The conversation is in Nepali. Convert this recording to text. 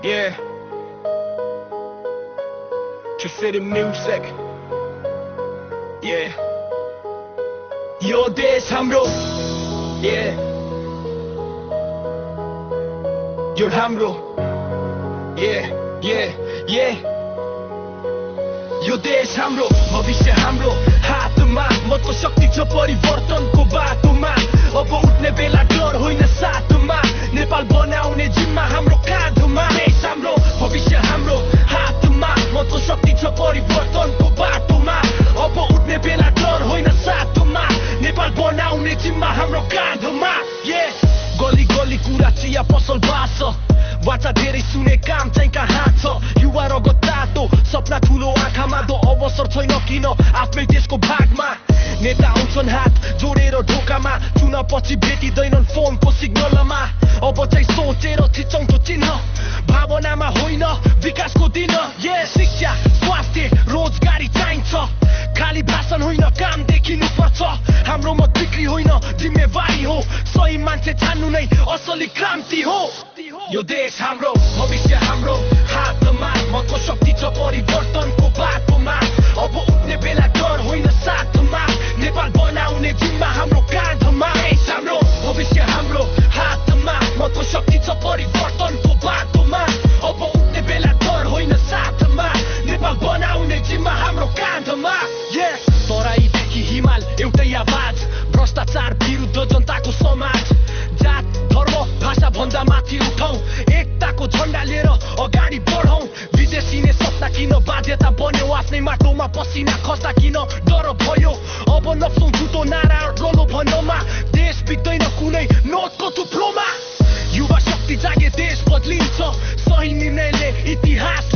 Yeah. To city music. Yeah. Yo देश हाम्रो. Yeah. यो हाम्रो. Yeah, yeah, yeah. यो देश हाम्रो, भविष्य हाम्रो हातमा, मतको शक्ति छ परिवर्तनको बाटोमा। अब उठ्ने बेला डर होइन साथमा, नेपाल बनाउने जिम्मा हाम्रो काँधमा। देश हाम्रो, भविष्य हाम्रो हातमा, मतको शक्ति छ परिवर्तनको बाटोमा। अब उठ्ने बेला डर होइन साथमा, नेपाल बनाउने जिम्मा हाम्रो काँधमा। गली गली कुरा चिया पसल बास, वाचा धेरै सुने काम चाहिँ कहाँ छ। युवा रगत तातो, सपना ठुलो आँखामा, दो अवसर छैन किन आफ्नै देशको भागमा। नेता आउँछन् हात जोडेर ढोकामा, चुनाव पछि भेटिँदैनन् फोनको सिग्नलमा। अब चाहिँ सोचेर थिचौँ त्यो चिन्ह, भावनामा होइन विकासको दिन। शिक्षा, स्वास्थ्य, रोजगारी चाहिन्छ, खाली भाषण होइन काम देखिनु पर्छ। हाम्रो मत बिक्री होइन जिम्मेवारी हो, सही मान्छे छान्नु नै असली क्रान्ति हो। यो देश हाम्रो, भविष्य हाम्रो हातमा, मतको शक्ति छ परिवर्तनको बाटोमा। अब उठ्ने बेला डर होइन साथमा, नेपाल बनाउने जिम्मा हाम्रो काँधमा। देश हाम्रो, भविष्य हाम्रो हातमा, मतको शक्ति छ परिवर्तनको बाटोमा। अब उठ्ने बेला डर होइन साथमा, नेपाल बनाउने जिम्मा हाम्रो काँधमा। तराईदेखि हिमाल एउटै आवाज, भ्रष्टाचार विरुद्ध जनताको समाज। जात, धर्म, भाषा भन्दा माथि उठौँ, एकताको झन्डा लिएर अगाडि बढौँ। विदेशी ने सत्ता किन बाध्यता बन्यो, आफ्नै माटोमा पसिना खस्दा किन डर भयो। अब नप्सौँ झुटो नारा प्रलोभनमा, देश बिग्दैन कुनै नोटको थुप्रोमा। युवा शक्ति जागे देश बदलिन्छ, सही निर्णयले इतिहास